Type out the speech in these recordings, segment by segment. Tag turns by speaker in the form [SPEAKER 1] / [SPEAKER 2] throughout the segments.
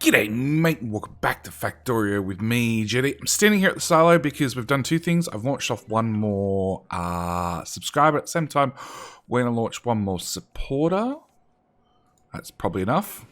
[SPEAKER 1] G'day mate, and welcome back to Factorio with me, Jetty. I'm standing here at the silo because we've done two things. I've launched off one more subscriber. At the same time, we're going to launch one more supporter. That's probably enough.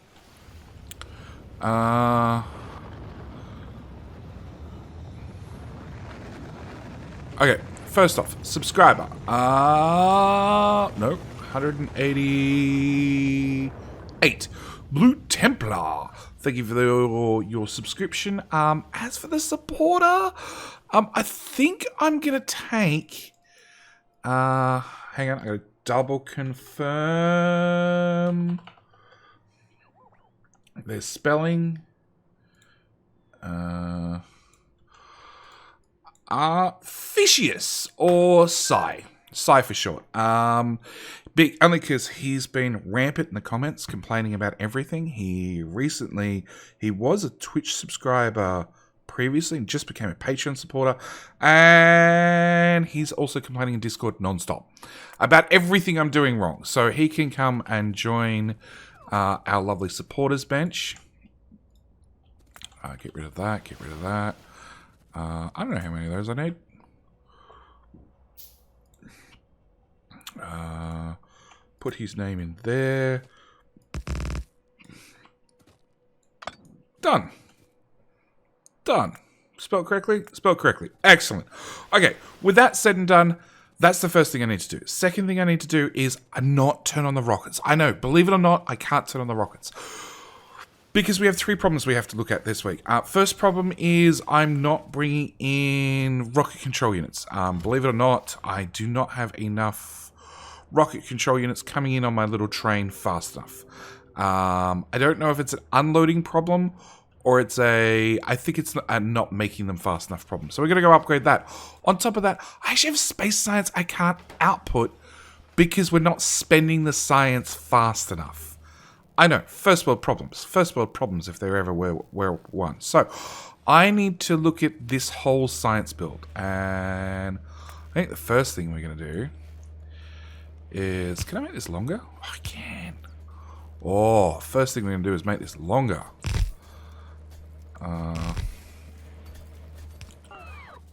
[SPEAKER 1] Okay, first off, subscriber. No, 188. BlueTemplar. Thank you for your subscription. As for the supporter, I think I'm gonna take. Hang on, I gotta double confirm. There's spelling. Psihius or Psi for short. Big only because he's been rampant in the comments complaining about everything. He was a Twitch subscriber previously and just became a Patreon supporter, and he's also complaining in Discord non-stop about everything I'm doing wrong. So he can come and join our lovely supporters bench. Get rid of that. Get rid of that. I don't know how many of those I need. Put his name in there. Done. Done. Spelled correctly? Spelled correctly. Excellent. Okay, with that said and done, that's the first thing I need to do. Second thing I need to do is not turn on the rockets. I know, believe it or not, I can't turn on the rockets. Because we have three problems we have to look at this week. First problem is I'm not bringing in rocket control units. Believe it or not, I do not have enough rocket control units coming in on my little train fast enough. I don't know if it's an unloading problem or it's I think it's a not making them fast enough problem. So we're going to go upgrade that. On top of that, I actually have space science I can't output because we're not spending the science fast enough. I know, first world problems. First world problems if there ever were one. So I need to look at this whole science build. And I think the first thing we're going to do is, can I make this longer? Oh, I can. Oh, first thing we're going to do is make this longer.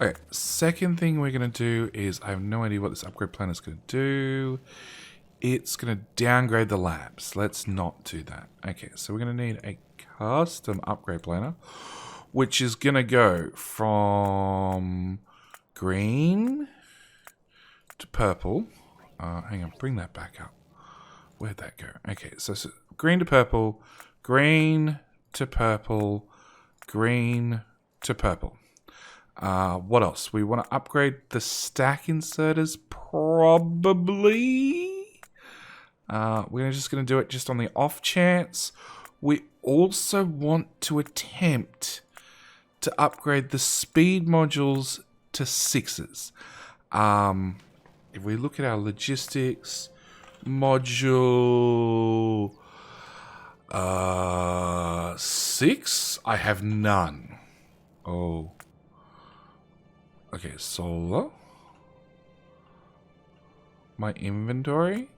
[SPEAKER 1] Okay, second thing we're going to do is, I have no idea what this upgrade plan is going to do. It's going to downgrade the labs. Let's not do that. Okay, so we're going to need a custom upgrade planner, which is going to go from green to purple. Hang on, bring that back up. Where'd that go? Okay, so green to purple, green to purple, green to purple. What else? We want to upgrade the stack inserters, probably. We're just going to do it just on the off chance. We also want to attempt to upgrade the speed modules to 6s. If we look at our logistics module 6, I have none. Oh. Okay, solar. My inventory.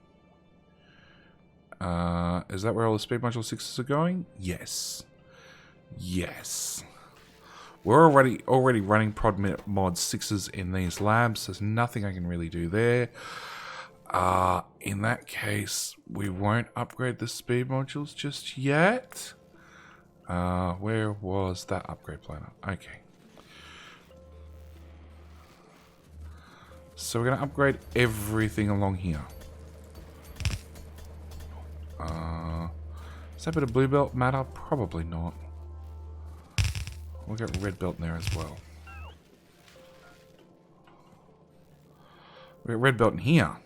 [SPEAKER 1] Is that where all the speed module 6s are going? Yes. Yes. We're already running prod mod 6s in these labs. There's nothing I can really do there. In that case, we won't upgrade the speed modules just yet. Where was that upgrade planner? Okay. So we're going to upgrade everything along here. Does that bit of blue belt matter? Probably not. We'll get red belt in there as well. We got red belt in here.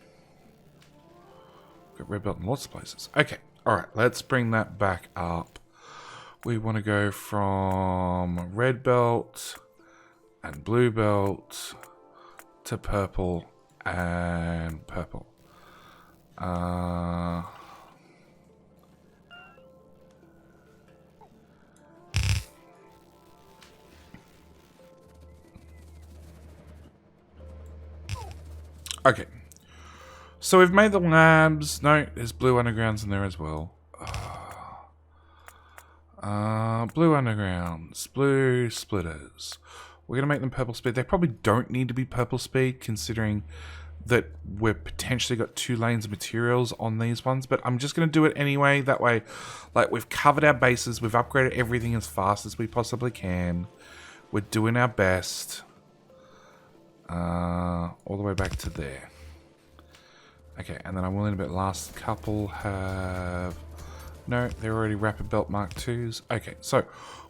[SPEAKER 1] Got red belt in lots of places. Okay, alright, let's bring that back up. We want to go from red belt and blue belt to purple and purple. Okay, so we've made the labs. No, there's blue undergrounds in there as well. Blue undergrounds, blue splitters. We're going to make them purple speed. They probably don't need to be purple speed, considering that we've potentially got 2 lanes of materials on these ones, but I'm just going to do it anyway. That way, like, we've covered our bases, we've upgraded everything as fast as we possibly can. We're doing our best. All the way back to there. Okay, and then I'm willing to bet last couple have... No, they're already Rapid Belt Mark 2s. Okay, so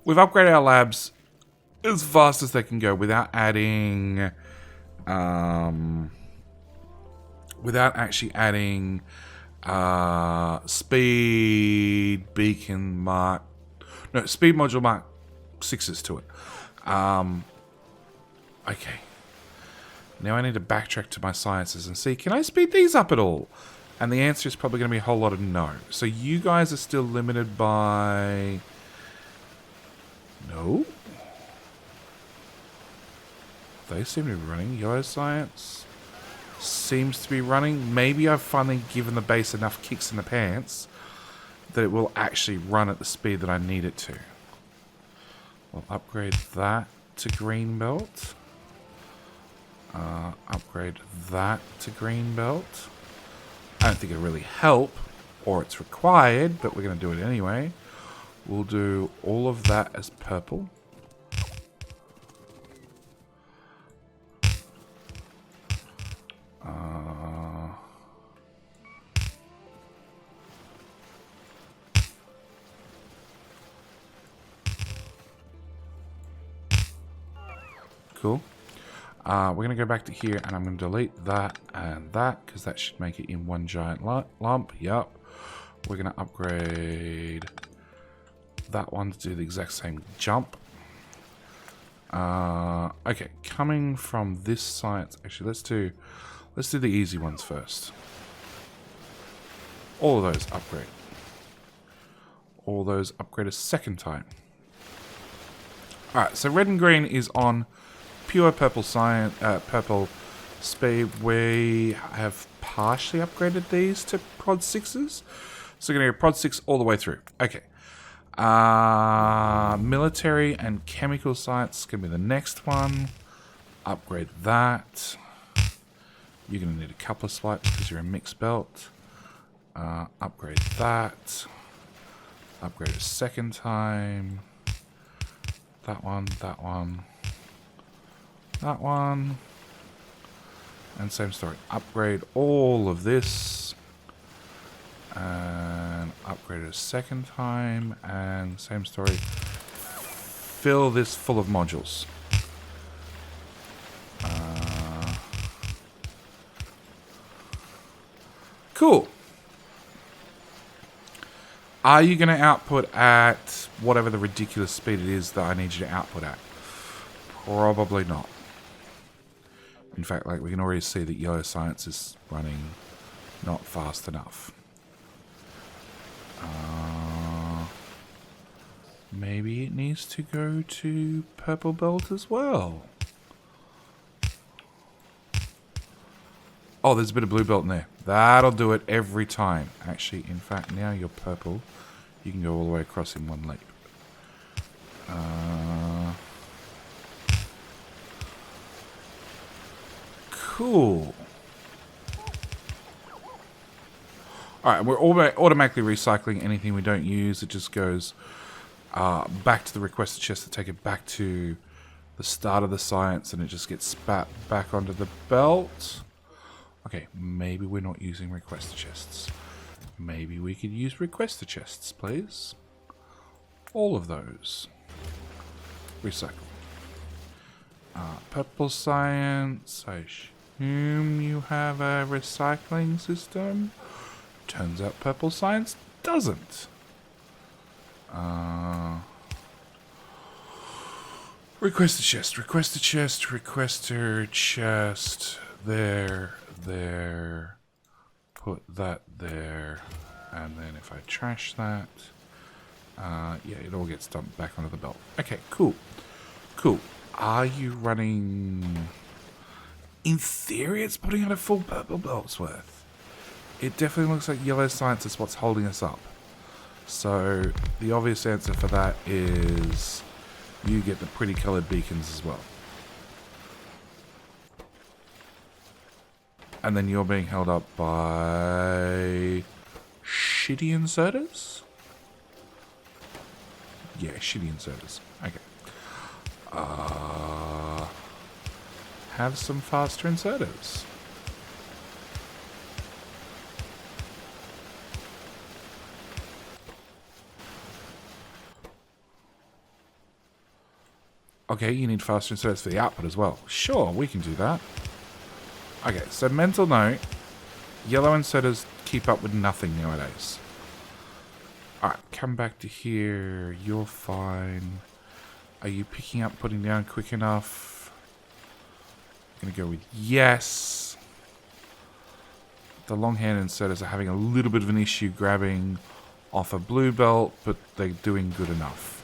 [SPEAKER 1] we've upgraded our labs as fast as they can go without adding... without actually adding speed beacon mark... No, speed module mark 6s to it. Okay. Now I need to backtrack to my sciences and see, can I speed these up at all? And the answer is probably going to be a whole lot of no. So you guys are still limited by... No? They seem to be running. Yellow science seems to be running. Maybe I've finally given the base enough kicks in the pants that it will actually run at the speed that I need it to. We'll upgrade that to green belt. Upgrade that to green belt. I don't think it'll really help, or it's required, but we're going to do it anyway. We'll do all of that as purple. Cool. We're going to go back to here, and I'm going to delete that and that, because that should make it in one giant lump. Yup. We're going to upgrade that one to do the exact same jump. Okay, coming from this science... Actually, let's do the easy ones first. All of those upgrade. All those upgrade a second time. Alright, so red and green is on pure purple science, purple speed. We have partially upgraded these to prod 6s. So we're going to go prod 6 all the way through. Okay. Military and chemical science is going to be the next one. Upgrade that. You're going to need a couple of swipes because you're a mixed belt. Upgrade that. Upgrade a second time. That one, that one. That one. And same story. Upgrade all of this. And upgrade it a second time. And same story. Fill this full of modules. Cool. Are you going to output at whatever the ridiculous speed it is that I need you to output at? Probably not. In fact, like, we can already see that yellow science is running not fast enough. Maybe it needs to go to purple belt as well. Oh, there's a bit of blue belt in there. That'll do it every time. Actually, in fact, now you're purple. You can go all the way across in one leap. Cool. Alright, we're automatically recycling anything we don't use. It just goes back to the requested chest to take it back to the start of the science, and it just gets spat back onto the belt. Okay, maybe we're not using requested chests. Maybe we could use requested chests, please. All of those. Recycle. Purple science. I assume you have a recycling system. Turns out purple science doesn't. Requested chest. Requested chest. Requested chest. There. Put that there. And then if I trash that, yeah, it all gets dumped back onto the belt. Okay, cool. Cool. Are you running... In theory, it's putting out a full purple belt's worth. It definitely looks like yellow science is what's holding us up. So the obvious answer for that is you get the pretty coloured beacons as well. And then you're being held up by shitty inserters? Yeah, shitty inserters. Okay. Have some faster inserters. Okay, you need faster inserts for the output as well. Sure, we can do that. Okay, so mental note. Yellow inserters keep up with nothing nowadays. Alright, come back to here. You're fine. Are you picking up, putting down quick enough? I'm going to go with yes. The long hand inserters are having a little bit of an issue grabbing off a blue belt, but they're doing good enough.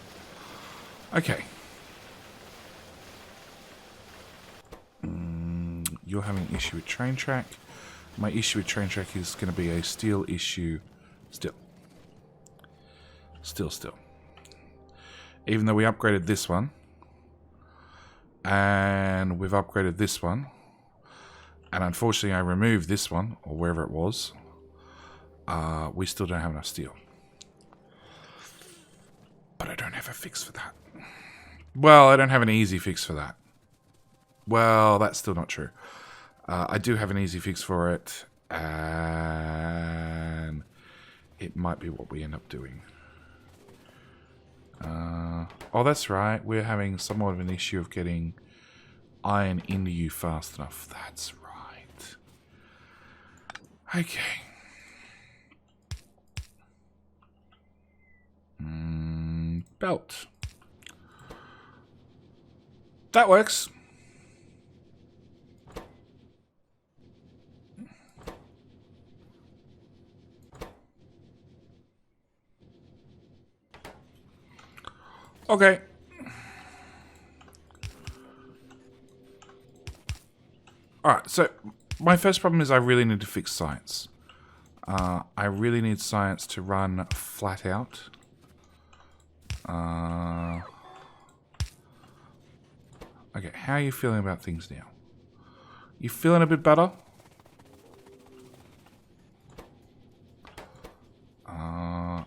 [SPEAKER 1] Okay. You're having an issue with train track. My issue with train track is going to be a steel issue still. Still. Even though we upgraded this one. And we've upgraded this one. And unfortunately I removed this one, or wherever it was. We still don't have enough steel. But I don't have a fix for that. Well, I don't have an easy fix for that. Well, that's still not true. I do have an easy fix for it, and it might be what we end up doing. Oh, that's right. We're having somewhat of an issue of getting iron into you fast enough. That's right. Okay. Belt. That works. Okay. Alright, so my first problem is I really need to fix science. I really need science to run flat out. Okay, how are you feeling about things now? You feeling a bit better?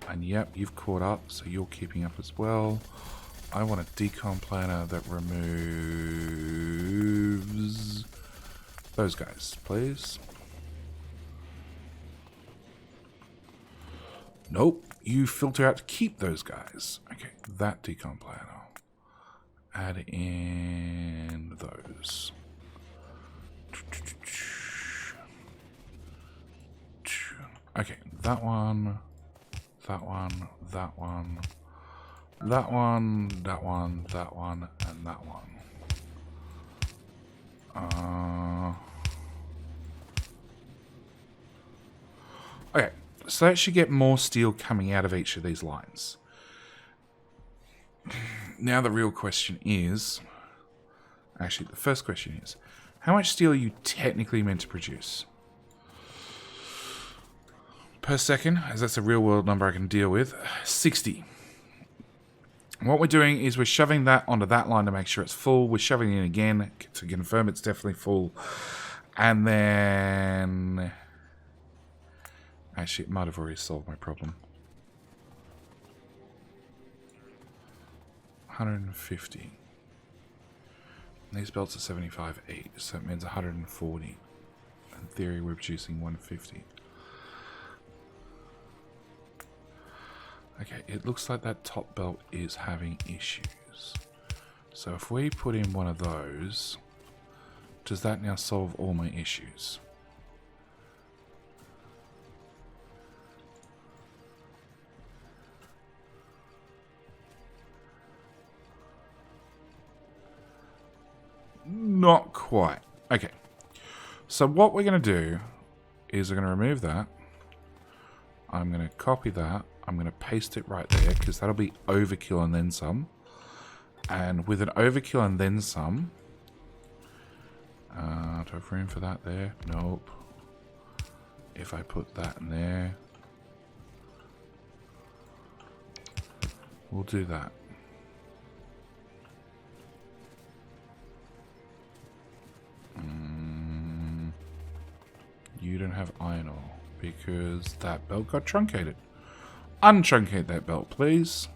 [SPEAKER 1] And yep, you've caught up, so you're keeping up as well. I want a decom planner that removes those guys, please. Nope, you filter out to keep those guys. Okay, that decom planner. Add in those. Okay, that one. That one, that one, that one, that one, that one, and that one. Okay, so that should get more steel coming out of each of these lines. Now the real question is... Actually, the first question is, how much steel are you technically meant to produce? Per second, as that's a real world number I can deal with, 60. What we're doing is we're shoving that onto that line to make sure it's full. We're shoving it in again to confirm it's definitely full. And then... Actually, it might have already solved my problem. 150. These belts are 75.8, so it means 140. In theory, we're producing 150. Okay, it looks like that top belt is having issues. So if we put in one of those, does that now solve all my issues? Not quite. Okay. So what we're going to do is we're going to remove that. I'm going to copy that. I'm going to paste it right there because that'll be overkill and then some. And with an overkill and then some... do I have room for that there? Nope. If I put that in there... We'll do that. You don't have iron ore because that belt got truncated. Untruncate that belt, please.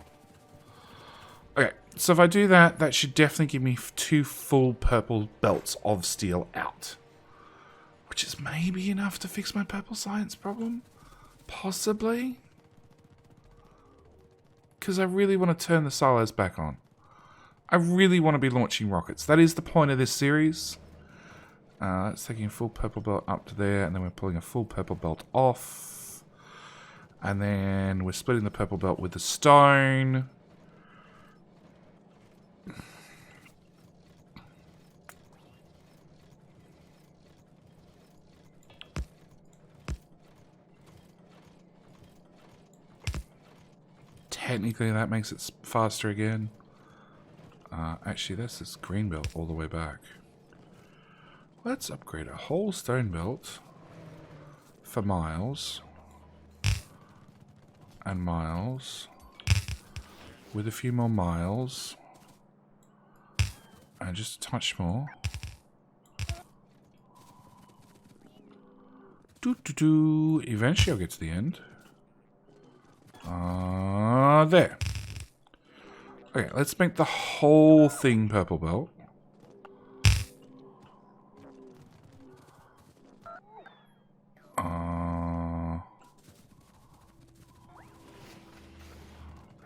[SPEAKER 1] Okay, so if I do that, that should definitely give me 2 full purple belts of steel out. Which is maybe enough to fix my purple science problem? Possibly? Because I really want to turn the silos back on. I really want to be launching rockets. That is the point of this series. That's taking a full purple belt up to there, and then we're pulling a full purple belt off. And then we're splitting the purple belt with the stone. Technically, that makes it faster again. Actually, that's this green belt all the way back. Let's upgrade a whole stone belt for miles and miles with a few more miles and just a touch more. Eventually I'll get to the end. There. Okay, let's make the whole thing purple belt.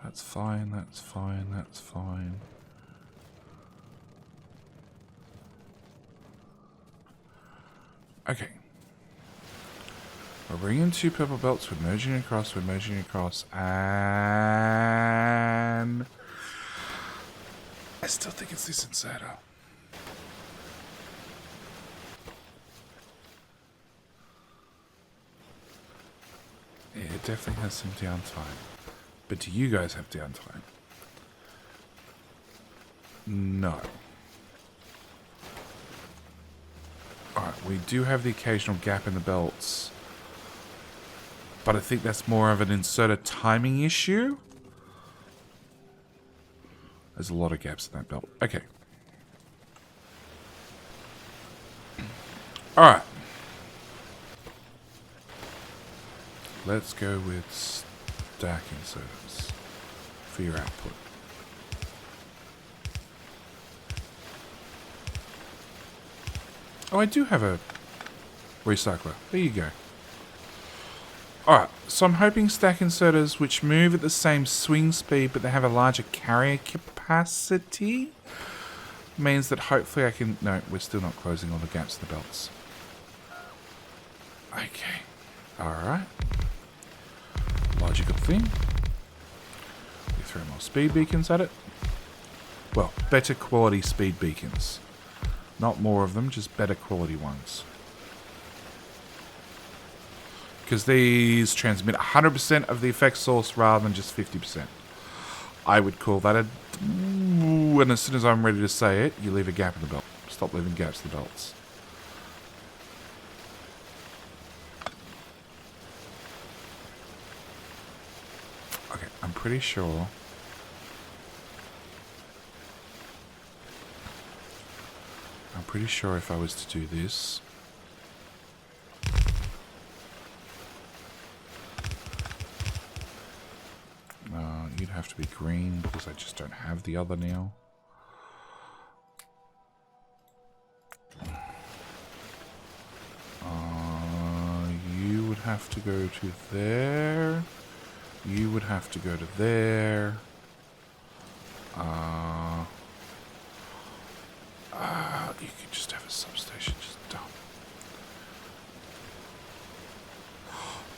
[SPEAKER 1] That's fine, that's fine, that's fine. Okay. We're bringing 2 purple belts, we're merging across, and I still think it's this inserter. Yeah, it definitely has some downtime. But do you guys have downtime? No. Alright, we do have the occasional gap in the belts. But I think that's more of an inserter timing issue. There's a lot of gaps in that belt. Okay. Alright. Let's go with stack inserters for your output. Oh, I do have a recycler. There you go. Alright, so I'm hoping stack inserters which move at the same swing speed but they have a larger carrier capacity means that hopefully I can... No, we're still not closing all the gaps in the belts. Okay. Alright. Logical thing. We throw more speed beacons at it. Well, better quality speed beacons. Not more of them, just better quality ones. Because these transmit 100% of the effect source rather than just 50%. I would call that a... And as soon as I'm ready to say it, you leave a gap in the belt. Stop leaving gaps in the belts. Okay, I'm pretty sure... if I was to do this... You'd have to be green because I just don't have the other now. You would have to go to there. You would have to go to there. You could just have a substation just dump.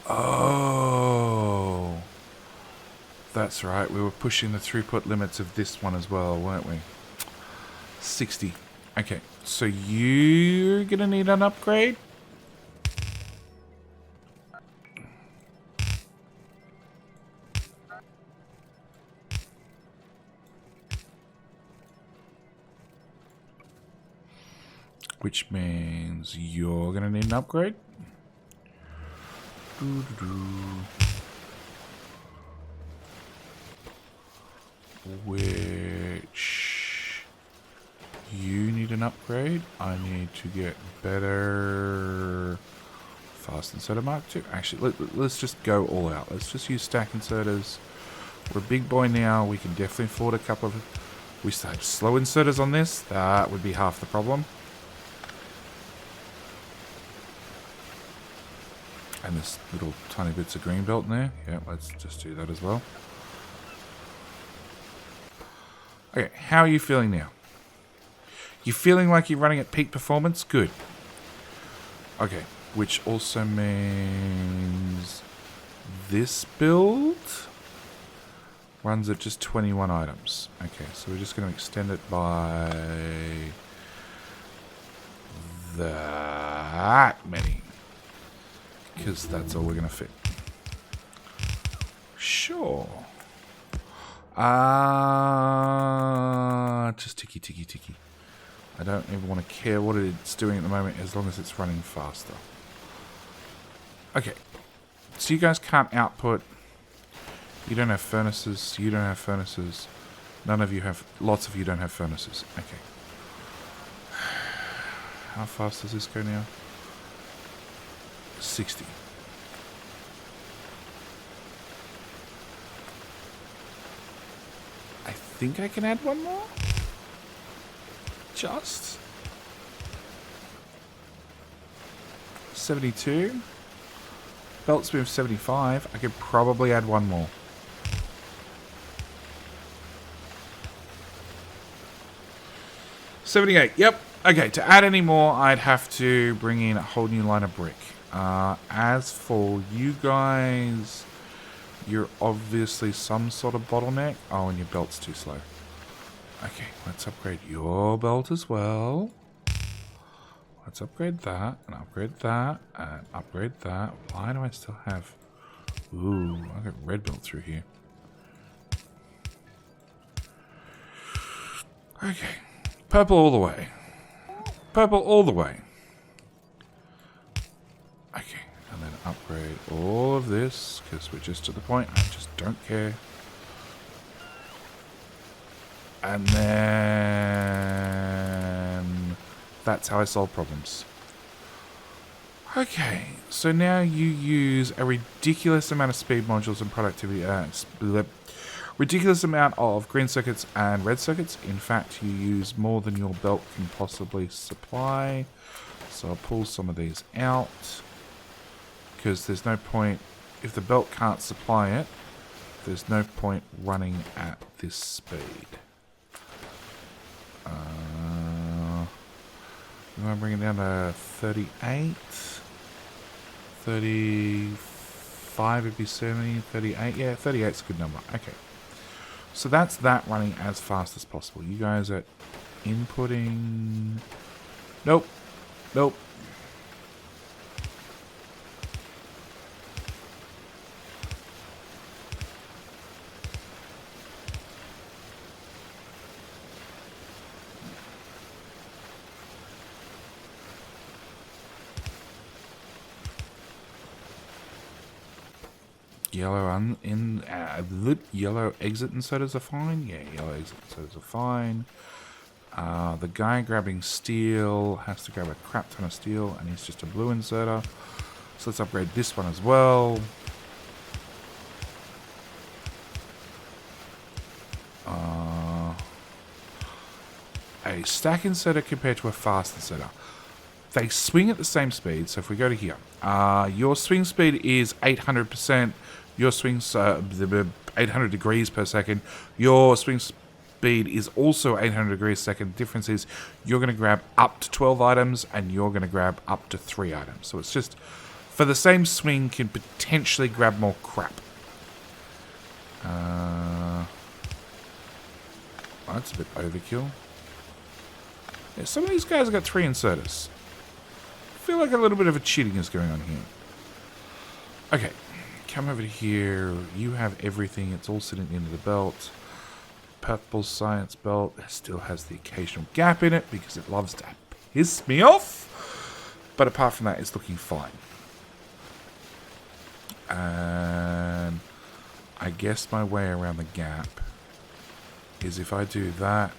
[SPEAKER 1] Oh, that's right. We were pushing the throughput limits of this one as well, weren't we? 60. Okay, so you're gonna need an upgrade. Which means you're gonna need an upgrade. which you need an upgrade. I need to get better fast inserter Mark II. Actually, let's just go all out. Let's just use stack inserters. We're a big boy now. We can definitely afford a couple of... We start slow inserters on this. That would be half the problem. And there's little tiny bits of green belt in there. Yeah, let's just do that as well. Okay, how are you feeling now? You feeling like you're running at peak performance? Good. Okay, which also means this build runs at just 21 items. Okay, so we're just going to extend it by that many. Because that's all we're going to fit. Sure. Just ticky, ticky, ticky. I don't even want to care what it's doing at the moment as long as it's running faster. Okay. So you guys can't output. You don't have furnaces. You don't have furnaces. None of you have... Lots of you don't have furnaces. Okay. How fast does this go now? 60. I think I can add one more. Just 72. Belt speed of 75. I could probably add one more. $78. Yep. Okay, to add any more, I'd have to bring in a whole new line of brick. As for you guys, you're obviously some sort of bottleneck. Oh, and your belt's too slow. Okay, let's upgrade your belt as well. Let's upgrade that, and upgrade that, and upgrade that. Why do I still have... Ooh, I got red belt through here. Okay. Purple all the way. Purple all the way. Okay, and then upgrade all of this, because we're just to the point. I just don't care. And then... That's how I solve problems. Okay, so now you use a ridiculous amount of speed modules and productivity... ridiculous amount of green circuits and red circuits. In fact, you use more than your belt can possibly supply. So I'll pull some of these out. Because there's no point... If the belt can't supply it, there's no point running at this speed. I'm going to bring it down to 38. 35 would be 70. 38. Yeah, 38's a good number. Okay. So that's that running as fast as possible. You guys are inputting... Nope. Nope. Yellow exit inserters are fine. Yeah, yellow exit inserters are fine. The guy grabbing steel has to grab a crap ton of steel, and he's just a blue inserter. So let's upgrade this one as well. A stack inserter compared to a fast inserter. They swing at the same speed. So if we go to here, your swing speed is 800%. Your swing's 800 degrees per second. Your swing speed is also 800 degrees a second. The difference is you're going to grab up to 12 items and you're going to grab up to 3 items. So it's just, for the same swing, can potentially grab more crap. That's a bit overkill. Yeah, some of these guys have got 3 inserters. I feel like a little bit of a cheating is going on here. Okay, come over to here. You have everything. It's all sitting at the end of the belt. Purple science belt still has the occasional gap in it because it loves to piss me off. But apart from that, it's looking fine. And I guess my way around the gap is if I do that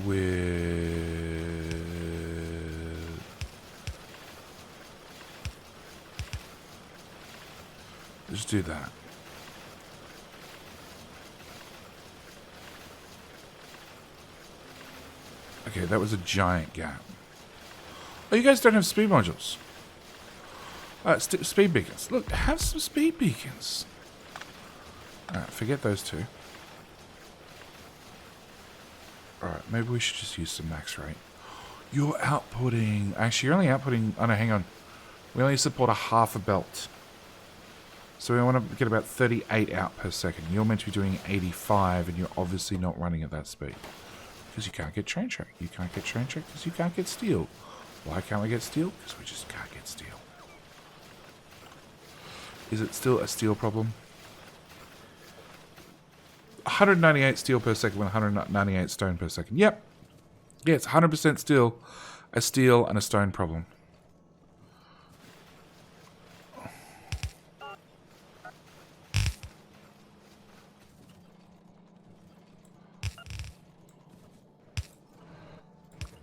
[SPEAKER 1] with... Just do that. Okay, that was a giant gap. Oh, you guys don't have speed modules. Speed beacons. Look, have some speed beacons. Alright, forget those two. Alright, maybe we should just use some max rate. You're outputting... Actually, you're only outputting... Oh no, hang on. We only support a half a belt. So we want to get about 38 out per second. You're meant to be doing 85, and you're obviously not running at that speed. Because you can't get train track. You can't get train track because you can't get steel. Why can't we get steel? Because we just can't get steel. Is it still a steel problem? 198 steel per second with 198 stone per second. Yep. Yeah, it's 100% still a steel and a stone problem.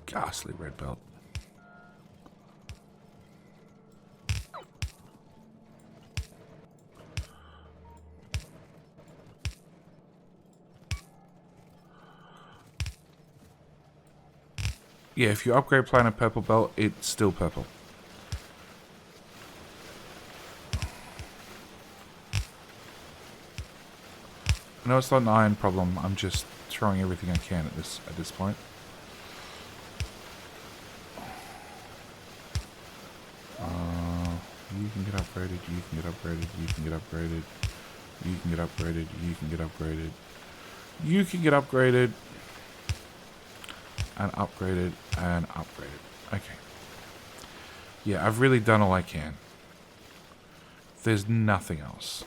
[SPEAKER 1] Ghastly red belt. Yeah, if you upgrade planar purple belt, it's still purple. I know it's not an iron problem. I'm just throwing everything I can at this point. You can get upgraded. You can get upgraded. You can get upgraded. You can get upgraded. You can get upgraded. You can get upgraded. And upgraded and upgraded. Okay. Yeah, I've really done all I can. There's nothing else.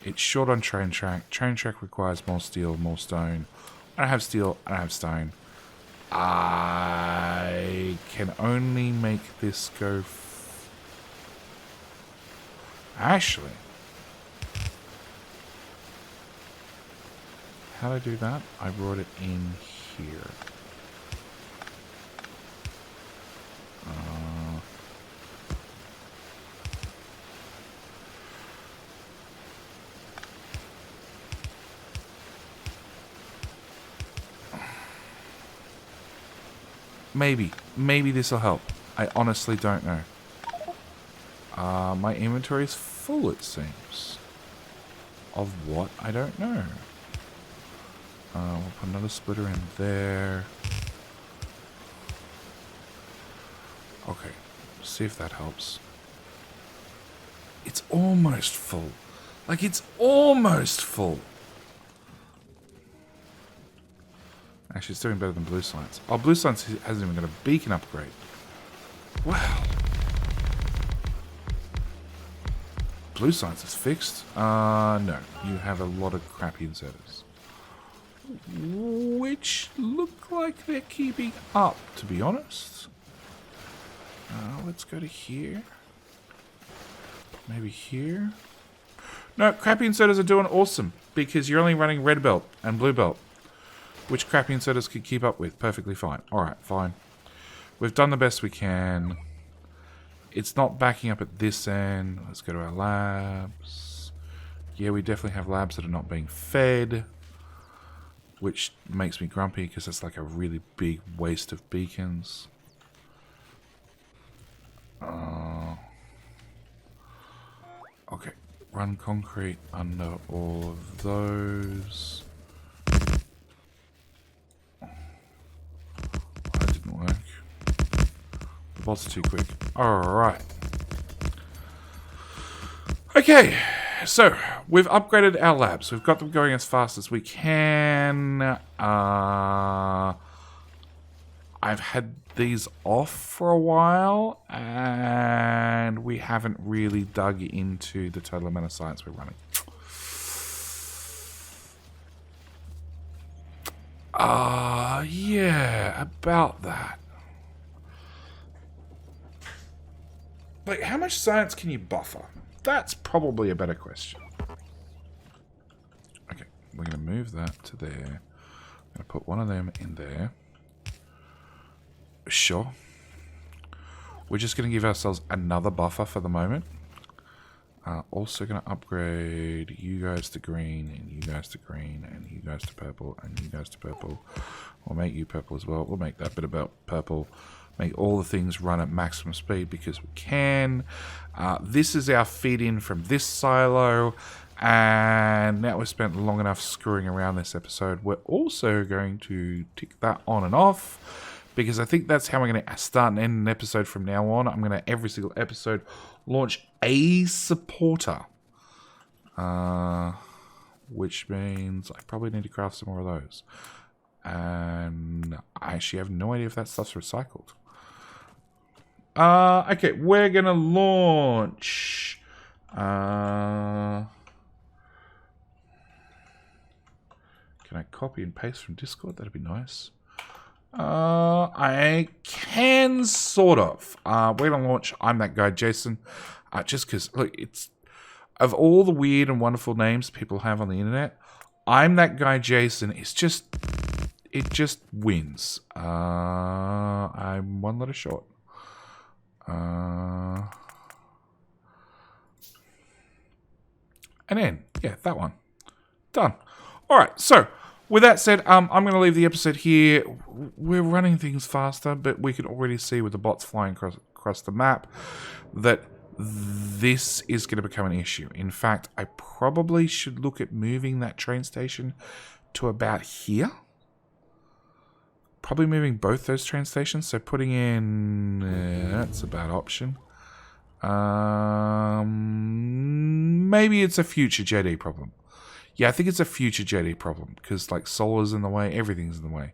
[SPEAKER 1] It's short on train track. Train track requires more steel, more stone. I don't have steel, I don't have stone. I can only make this go... Actually. How do I do that? I brought it in here. Maybe this will help. I honestly don't know. My inventory is full, it seems. Of what? I don't know. We'll put another splitter in there. Okay, see if that helps. It's almost full. Like, it's almost full. Actually, it's doing better than Blue Science. Oh, Blue Science hasn't even got a beacon upgrade. Wow. Blue Science is fixed? No. You have a lot of crappy inserters. Which look like they're keeping up, to be honest. Let's go to here. Maybe here. No, crappy inserters are doing awesome because you're only running red belt and blue belt, which crappy inserters could keep up with perfectly fine. Alright, fine. We've done the best we can. It's not backing up at this end. Let's go to our labs. Yeah, we definitely have labs that are not being fed, which makes me grumpy because it's like a really big waste of beacons. Okay, run concrete under all of those. That didn't work. The bots are too quick. Alright. Okay, so we've upgraded our labs. We've got them going as fast as we can. I've had these off for a while, and we haven't really dug into the total amount of science we're running. Yeah, about that. Like, how much science can you buffer? That's probably a better question. Okay, we're going to move that to there. I'm going to put one of them in there. Sure. We're just going to give ourselves another buffer for the moment. Also going to upgrade you guys to green, and you guys to green, and you guys to purple, and you guys to purple. We'll make you purple as well. We'll make that bit about purple. Make all the things run at maximum speed because we can. This is our feed in from this silo. And now we've spent long enough screwing around this episode. We're also going to tick that on and off, because I think that's how we're going to start and end an episode from now on. I'm going to, every single episode, launch a supporter. Which means I probably need to craft some more of those. And I actually have no idea if that stuff's recycled. Okay, we're going to launch... can I copy and paste from Discord? That'd be nice. I can, sort of. We're going to launch I'm That Guy Jason. Just because, look, it's... Of all the weird and wonderful names people have on the internet, I'm That Guy Jason is just... It just wins. I'm one letter short. And then, yeah, that one. Done. Alright, so... With that said, I'm going to leave the episode here. We're running things faster, but we can already see with the bots flying across the map that this is going to become an issue. In fact, I probably should look at moving that train station to about here. Probably moving both those train stations, so putting in... that's a bad option. Maybe it's a future JD problem. Yeah, I think it's a future JD problem, because, like, solar's in the way, everything's in the way.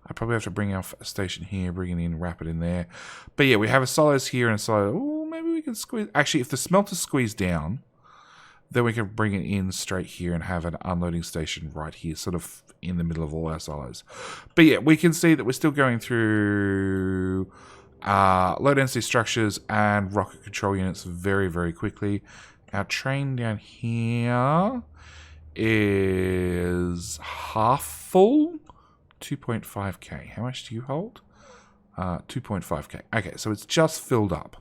[SPEAKER 1] I probably have to bring our station here, bring it in, wrap it in there. But yeah, we have a silos here and a silo. Oh, maybe we can squeeze... Actually, if the smelter's squeezed down, then we can bring it in straight here and have an unloading station right here, sort of in the middle of all our silos. But yeah, we can see that we're still going through low-density structures and rocket control units very, very quickly. Our train down here... is half full. 2.5k. How much do you hold? 2.5k. Okay, so it's just filled up.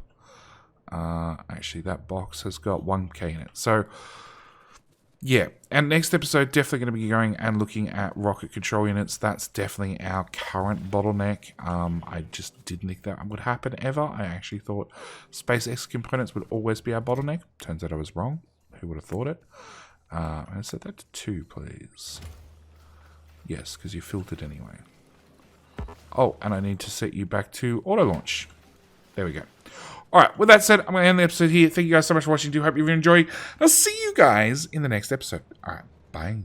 [SPEAKER 1] Actually, that box has got 1k in it. So, yeah. And next episode, definitely going to be going and looking at rocket control units. That's definitely our current bottleneck. I just didn't think that would happen ever. I actually thought SpaceX components would always be our bottleneck. Turns out I was wrong. Who would have thought it? And set that to 2, please. Yes, because you filtered anyway. Oh, and I need to set you back to auto launch. There we go. Alright, with that said, I'm going to end the episode here. Thank you guys so much for watching. Do hope you've enjoyed. I'll see you guys in the next episode. Alright, bye.